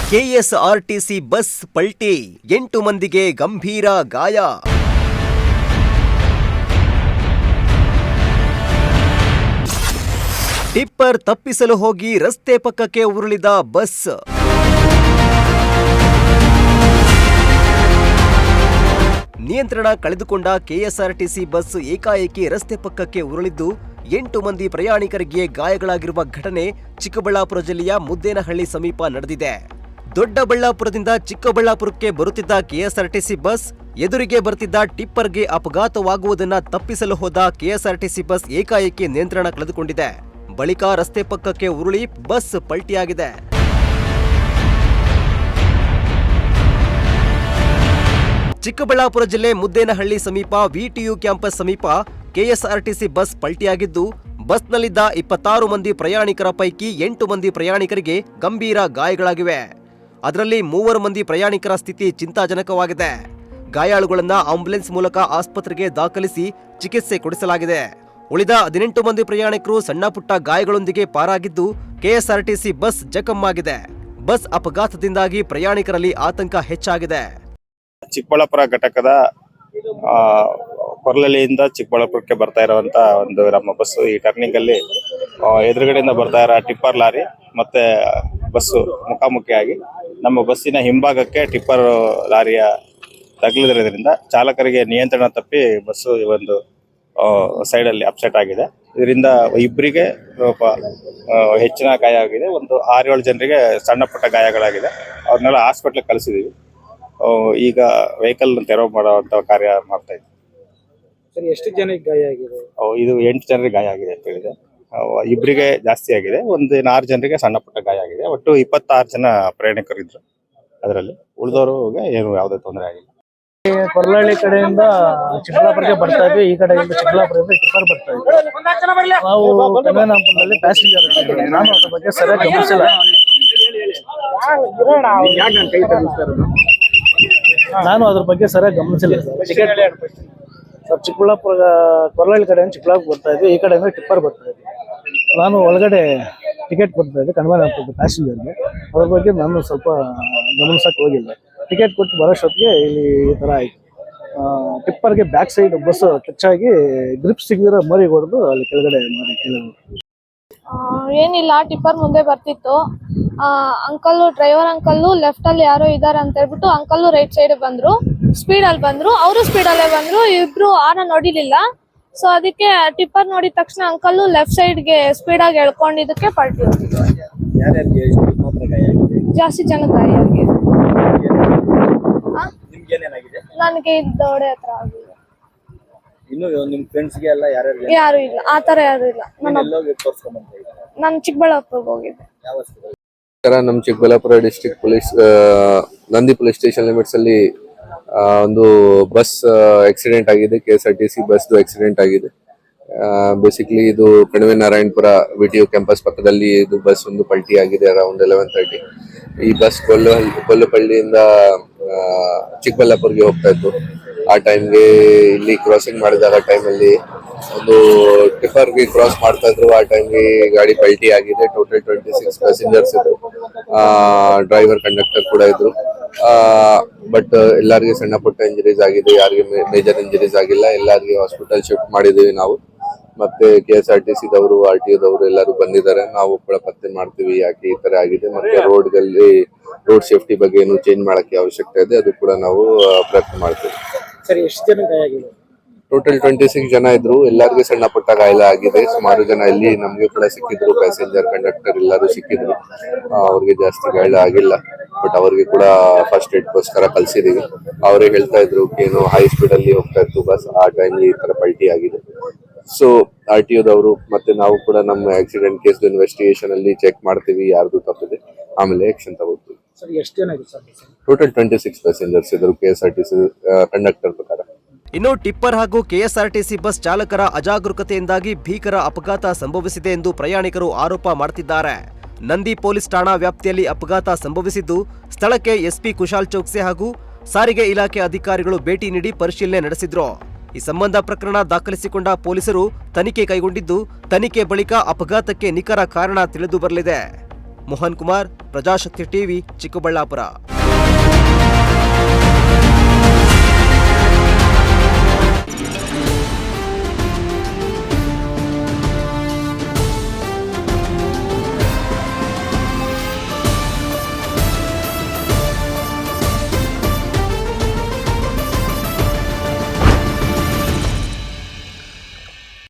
KSRTC bus ಪಲ್ಟಿ, 8 ಮಂದಿಗೆ ಗಂಭೀರ ಗಾಯ. ಟಿಪ್ಪರ್ ತಪ್ಪಿಸಲು ಹೋಗಿ ರಸ್ತೆ ಪಕ್ಕಕ್ಕೆ ಉರುಳಿದ ಬಸ್. ನಿಯಂತ್ರಣ ಕಳೆದುಕೊಂಡ ಕೆಎಸ್ಆರ್ಟಿಸಿ ಬಸ್ ಏಕಾಏಕಿ ರಸ್ತೆ ಪಕ್ಕಕ್ಕೆ ಉರುಳಿದ್ದು 8 ಮಂದಿ ಪ್ರಯಾಣಿಕರಿಗೆ ಗಾಯಗಳಾಗಿರುವ ಘಟನೆ ಚಿಕ್ಕಬಳ್ಳಾಪುರ ಜಿಲ್ಲೆಯ ಮುದ್ದೇನಹಳ್ಳಿ ಸಮೀಪ ನಡೆದಿದೆ. ದೊಡ್ಡಬಳ್ಳಾಪುರದಿಂದ ಚಿಕ್ಕಬಳ್ಳಾಪುರಕ್ಕೆ ಬರುತ್ತಿದ್ದ ಕೆಎಸ್ಆರ್ಟಿಸಿ ಬಸ್ ಎದುರಿಗೆ ಬರುತ್ತಿದ್ದ ಟಿಪ್ಪರ್ಗೆ ಅಪಘಾತವಾಗುವುದನ್ನು ತಪ್ಪಿಸಲು ಹೋದ ಕೆಎಸ್ಆರ್ಟಿಸಿ ಬಸ್ ಏಕಾಏಕಿ ನಿಯಂತ್ರಣ ಕಳೆದುಕೊಂಡಿದೆ. ಬಳಿಕ ರಸ್ತೆ ಪಕ್ಕಕ್ಕೆ ಉರುಳಿ ಬಸ್ ಪಲ್ಟಿಯಾಗಿದೆ. ಚಿಕ್ಕಬಳ್ಳಾಪುರ ಜಿಲ್ಲೆ ಮುದ್ದೇನಹಳ್ಳಿ ಸಮೀಪ ವಿಟಿಯು ಕ್ಯಾಂಪಸ್ ಸಮೀಪ ಕೆಎಸ್ಆರ್ಟಿಸಿ ಬಸ್ ಪಲ್ಟಿಯಾಗಿದ್ದು, ಬಸ್ನಲ್ಲಿದ್ದ 26 ಮಂದಿ ಪ್ರಯಾಣಿಕರ ಪೈಕಿ 8 ಮಂದಿ ಪ್ರಯಾಣಿಕರಿಗೆ ಗಂಭೀರ ಗಾಯಗಳಾಗಿವೆ. ಅದರಲ್ಲಿ 3 ಮಂದಿ ಪ್ರಯಾಣಿಕರ ಸ್ಥಿತಿ ಚಿಂತಾಜನಕವಾಗಿದೆ. ಗಾಯಾಳುಗಳನ್ನು ಆಂಬ್ಯುಲೆನ್ಸ್ ಮೂಲಕ ಆಸ್ಪತ್ರೆಗೆ ದಾಖಲಿಸಿ ಚಿಕಿತ್ಸೆ ಕೊಡಿಸಲಾಗಿದೆ. ಉಳಿದ 18 ಮಂದಿ ಪ್ರಯಾಣಿಕರು ಸಣ್ಣಪುಟ್ಟ ಗಾಯಗಳೊಂದಿಗೆ ಪಾರಾಗಿದ್ದು, ಕೆಎಸ್ಆರ್ಟಿಸಿ ಬಸ್ ಜಖಮ್ಮಾಗಿದೆ. ಬಸ್ ಅಪಘಾತದಿಂದಾಗಿ ಪ್ರಯಾಣಿಕರಲ್ಲಿ ಆತಂಕ ಹೆಚ್ಚಾಗಿದೆ. ಚಿಕ್ಕಬಳ್ಳಾಪುರ ಘಟಕದ ಕೊರ್ಲಳ್ಳಿಯಿಂದ ಚಿಕ್ಕಬಳ್ಳಾಪುರಕ್ಕೆ ಬರ್ತಾ ಇರುವಂತ ಒಂದು ನಮ್ಮ ಬಸ್ ಈ ಟರ್ನಿಂಗ್ ಅಲ್ಲಿ ಎದುರುಗಡೆಯಿಂದ ಬರ್ತಾ ಇರೋ ಟಿಪ್ಪರ್ ಲಾರಿ ಮತ್ತೆ ಬಸ್ಸು ಮುಖಾಮುಖಿಯಾಗಿ ನಮ್ಮ ಬಸ್ಸಿನ ಹಿಂಭಾಗಕ್ಕೆ ಟಿಪ್ಪರ್ ಲಾರಿಯ ತಗುಲಿದ್ರಿಂದ ಚಾಲಕರಿಗೆ ನಿಯಂತ್ರಣ ತಪ್ಪಿ ಬಸ್ಸು ಒಂದು ಸೈಡ್ ಅಲ್ಲಿ ಅಪ್ಸೆಟ್ ಆಗಿದೆ. ಇದರಿಂದ ಇಬ್ಬರಿಗೆ ಹೆಚ್ಚಿನ ಗಾಯ ಆಗಿದೆ. ಒಂದು 6-7 ಜನರಿಗೆ ಸಣ್ಣ ಪುಟ್ಟ ಗಾಯಗಳಾಗಿದೆ. ಅವ್ರನ್ನೆಲ್ಲ ಹಾಸ್ಪಿಟ್ಲಿಗೆ ಕಳಿಸಿದೀವಿ. ಈಗ ವೆಹಿಕಲ್ ತೆರವು ಮಾಡುವಂತ ಕಾರ್ಯ ಮಾಡ್ತಾ ಇದ್ದೀವಿ. ಸರಿ, ಎಷ್ಟು ಜನಕ್ಕೆ ಗಾಯ ಆಗಿದೆ? ಇದು 8 ಜನರಿಗೆ ಗಾಯ ಆಗಿದೆ ಅಂತ ಹೇಳಿದೆ. ಇಬ್ಬರಿಗೆ ಜಾಸ್ತಿ ಆಗಿದೆ. ಒಂದು 6 ಜನರಿಗೆ ಸಣ್ಣ ಪುಟ್ಟ ಗಾಯ ಆಗಿದೆ. ಒಟ್ಟು 26 ಜನ ಪ್ರಯಾಣಿಕರು ಇದ್ರು. ಅದರಲ್ಲಿ ಉಳಿದವರಿಗೆ ಏನು ಯಾವುದೇ ತೊಂದರೆ ಆಗಿಲ್ಲ. ಕೊರ್ಲಹಳ್ಳಿ ಕಡೆಯಿಂದ ಚಿಕ್ಕಬಳ್ಳಾಪುರಕ್ಕೆ ಬರ್ತಾ ಇದ್ವಿ. ಈ ಕಡೆಯಿಂದ ಚಿಕ್ಕಬಳ್ಳಾಪುರದಿಂದ ಟಿಪ್ಪರ್ ಬರ್ತಾ ಇದ್ವಿ. ನಾವು ಕನ್ವೇನಾಪುರದಲ್ಲಿ ಪ್ಯಾಸೆಂಜರ್. ನಾನು ಅದ್ರ ಬಗ್ಗೆ ಸರಿಯಾಗಿ ಗಮನಿಸಿಲ್ಲ. ಸರ್, ಚಿಕ್ಕಬಳ್ಳಾಪುರ ಕೊರ್ಲಹಳ್ಳಿ ಕಡೆಯಿಂದ ಚಿಕ್ಕಬಳ್ಳಾಪುರ ಬರ್ತಾ ಇದ್ವಿ. ಈ ಕಡೆಯಿಂದ ಟಿಪ್ಪರ್ ಬರ್ತಾ ಇದ್ವಿ. ನಾನು ಒಳಗಡೆ ಟಿಕೆಟ್ ಕೊಡ್ತಾ ಇದ್ದೆ ಕನ್ವೇನಾಪುರದ ಪ್ಯಾಸೆಂಜರ್ಗೆ. ಅದ್ರ ಬಗ್ಗೆ ನಾನು ಸ್ವಲ್ಪ ಗಮನಿಸಕ್ಕೆ ಹೋಗಿಲ್ಲ. ಟಿಕೆಟ್ ಕೊಟ್ಟು ಬರೋಷ್ಟೊತ್ತಿಗೆ ಇಲ್ಲಿ ಈ ಥರ ಆಯಿತು. ಟಿಪ್ಪರ್ಗೆ ಬ್ಯಾಕ್ ಸೈಡ್ ಬಸ್ ಟಚ್ ಆಗಿ ಗ್ರಿಪ್ ಸಿಗದಿರೋ ಮರಿಗೆ ಹೊಡೆದು ಅಲ್ಲಿ ಕೆಳಗಡೆ ಮರಿ ಕೆಳಗಡೆ. ಏನಿಲ್ಲ, ಟಿಪ್ಪರ್ ಮುಂದೆ ಬರ್ತಿತ್ತು. ಅಂಕಲ್ಲು ಡ್ರೈವರ್ ಅಂಕಲ್ಲು ಲೆಫ್ಟ್ ಅಲ್ಲಿ ಯಾರೋ ಇದಾರೆ ಅಂತ ಹೇಳ್ಬಿಟ್ಟು ಅಂಕಲ್ಲು ರೈಟ್ ಸೈಡ್ ಬಂದ್ರು. ಸ್ಪೀಡ್ ಅಲ್ಲಿ ಬಂದ್ರು, ಅವರು ಸ್ಪೀಡ್ ಅಲ್ಲೇ ಬಂದ್ರು. ಇಬ್ರು ಆನ ನೋಡಿಲಿಲ್ಲ. ಸೊ ಅದಕ್ಕೆ ಟಿಪ್ಪರ್ ನೋಡಿದ ತಕ್ಷಣ ಅಂಕಲ್ಲು ಲೆಫ್ಟ್ ಸೈಡ್ ಗೆ ಸ್ಪೀಡ್ ಆಗಿ ಎಳ್ಕೊಂಡಿದ್ದಕ್ಕೆ ಪಲ್ಟಿ ಹೋಗಿದ್ದು. ಜಾಸ್ತಿ ಜನ ಗಾಯ ಆಗಿದೆ. ನನಗೆ ದೌಡೆ ಹತ್ರ ಆಗಿಲ್ಲ. ಯಾರು ಇಲ್ಲ, ಆತರ ಯಾರು ಇಲ್ಲ. ನಾನು ಚಿಕ್ಕಬಳ್ಳಾಪುರಕ್ಕೆ ಹೋಗಿದ್ದೆ. ನಮ್ಮ Chikkaballapur district police Nandi police station limits ಅಲ್ಲಿ ಒಂದು ಬಸ್ ಆಕ್ಸಿಡೆಂಟ್ ಆಗಿದೆ. ಕೆಎಸ್ಆರ್ಟಿಸಿ ಬಸ್ ಆಕ್ಸಿಡೆಂಟ್ ಆಗಿದೆ. ಬೇಸಿಕಲಿ ಇದು ಕಣಿವೆ ನಾರಾಯಣಪುರ ವಿಟಿಯು ಕ್ಯಾಂಪಸ್ ಪಕ್ಕದಲ್ಲಿ ಇದು ಬಸ್ ಒಂದು ಪಲ್ಟಿ ಆಗಿದೆ ಅರೌಂಡ್ 11:30. ಈ ಬಸ್ ಕೊಲ್ಲಪಳ್ಳಿಯಿಂದ ಚಿಕ್ಕಬಳ್ಳಾಪುರ್ಗೆ ಹೋಗ್ತಾ ಇತ್ತು. ಆ ಟೈಮ್ಗೆ ಇಲ್ಲಿ ಕ್ರಾಸಿಂಗ್ ಮಾಡಿದಾಗ ಟೈಮಲ್ಲಿ ಒಂದು ಟಿಪ್ಪರ್ಗೆ ಕ್ರಾಸ್ ಮಾಡ್ತಾ ಇದ್ರು. ಆ ಟೈಮ್ಗೆ ಗಾಡಿ ಪಲ್ಟಿ ಆಗಿದೆ. ಟೋಟಲ್ 26 ಪ್ಯಾಸೆಂಜರ್ಸ್ ಇದ್ರು. ಡ್ರೈವರ್ ಕಂಡಕ್ಟರ್ ಕೂಡ ಇದ್ರು. ಬಟ್ ಎಲ್ಲರಿಗೆ ಸಣ್ಣ ಪುಟ್ಟ ಇಂಜರೀಸ್ ಆಗಿದೆ. ಯಾರಿಗೆ ಮೇಜರ್ ಇಂಜರೀಸ್ ಆಗಿಲ್ಲ. ಎಲ್ಲರಿಗೆ ಹಾಸ್ಪಿಟಲ್ ಶಿಫ್ಟ್ ಮಾಡಿದೀವಿ ನಾವು. ಮತ್ತೆ ಕೆಎಸ್ಆರ್ಟಿಸಿ ದವರು RTO ಎಲ್ಲರೂ ಬಂದಿದ್ದಾರೆ. ನಾವು ಕೂಡ ಪತ್ತೆ ಮಾಡ್ತೀವಿ ಯಾಕೆ ಈ ತರ ಆಗಿದೆ. ಮತ್ತೆ ರೋಡ್ ಸೇಫ್ಟಿ ಬಗ್ಗೆ ಏನು ಚೇಂಜ್ ಮಾಡಕ್ಕೆ ಅವಶ್ಯಕತೆ ಇದೆ, ಅದು ಕೂಡ ನಾವು ಪ್ರಯತ್ನ ಮಾಡ್ತೀವಿ. ಸರಿ, ಎಷ್ಟು ಜನ ಗಾಯ ಆಗಿದೆ? ಟೋಟಲ್ 26 ಜನ ಇದ್ರು. ಎಲ್ಲರಿಗೂ ಸಣ್ಣ ಪುಟ್ಟ ಗಾಯ ಆಗಿದೆ. ಸುಮಾರು ಜನ ಇಲ್ಲಿ ನಮ್ಗೆ ಕೂಡ ಸಿಕ್ಕಿದ್ರು. ಪ್ಯಾಸೆಂಜರ್ ಕಂಡಕ್ಟರ್ ಎಲ್ಲರೂ ಸಿಕ್ಕಿದ್ರು. ಅವ್ರಿಗೆ ಜಾಸ್ತಿ ಗಾಯ ಆಗಿಲ್ಲ. ಬಟ್ ಅವ್ರಿಗೆ ಕೂಡ ಫಸ್ಟ್ ಏಡ್ಗೋಸ್ಕರ ಕಳ್ಸಿದೀವಿ. ಅವರೇ ಹೇಳ್ತಾ ಇದ್ರು ಏನು ಹೈ ಸ್ಪೀಡ್ ಅಲ್ಲಿ ಹೋಗ್ತಾ ಇತ್ತು ಬಸ್, ಆ ಟೈಮ್ ಈ ತರ ಪಲ್ಟಿ ಆಗಿದೆ. ಸೊ RTO ದವರು ಮತ್ತೆ ನಾವು ಕೂಡ ನಮ್ಮ ಆಕ್ಸಿಡೆಂಟ್ ಕೇಸ್ ಇನ್ವೆಸ್ಟಿಗೇಷನ್ ಅಲ್ಲಿ ಚೆಕ್ ಮಾಡ್ತೀವಿ ಯಾರ್ದು ತಪ್ಪಿದೆ, ಆಮೇಲೆ ಆಕ್ಷನ್ ತಗೋತೀವಿ. ಟೋಟಲ್ 26 ಪ್ಯಾಸೆಂಜರ್ಸ್ ಇದ್ರು ಕೆಎಸ್ಆರ್ಟಿಸಿ ಕಂಡಕ್ಟರ್ ಪ್ರಕಾರ. ಇನ್ನು ಟಿಪ್ಪರ್ ಹಾಗೂ ಕೆಎಸ್ಆರ್ಟಿಸಿ ಬಸ್ ಚಾಲಕರ ಅಜಾಗರೂಕತೆಯಿಂದಾಗಿ ಭೀಕರ ಅಪಘಾತ ಸಂಭವಿಸಿದೆ ಎಂದು ಪ್ರಯಾಣಿಕರು ಆರೋಪ ಮಾಡುತ್ತಿದ್ದಾರೆ. ನಂದಿ ಪೊಲೀಸ್ ಠಾಣಾ ವ್ಯಾಪ್ತಿಯಲ್ಲಿ ಅಪಘಾತ ಸಂಭವಿಸಿದ್ದು, ಸ್ಥಳಕ್ಕೆ ಎಸ್ಪಿ ಕುಶಾಲ್ ಚೌಕ್ಸೆ ಹಾಗೂ ಸಾರಿಗೆ ಇಲಾಖೆ ಅಧಿಕಾರಿಗಳು ಭೇಟಿ ನೀಡಿ ಪರಿಶೀಲನೆ ನಡೆಸಿದ್ರು. ಈ ಸಂಬಂಧ ಪ್ರಕರಣ ದಾಖಲಿಸಿಕೊಂಡ ಪೊಲೀಸರು ತನಿಖೆ ಕೈಗೊಂಡಿದ್ದು, ತನಿಖೆ ಬಳಿಕ ಅಪಘಾತಕ್ಕೆ ನಿಖರ ಕಾರಣ ತಿಳಿದು ಬರಲಿದೆ. ಮೋಹನ್ ಕುಮಾರ್, ಪ್ರಜಾಶಕ್ತಿ ಟಿವಿ, ಚಿಕ್ಕಬಳ್ಳಾಪುರ.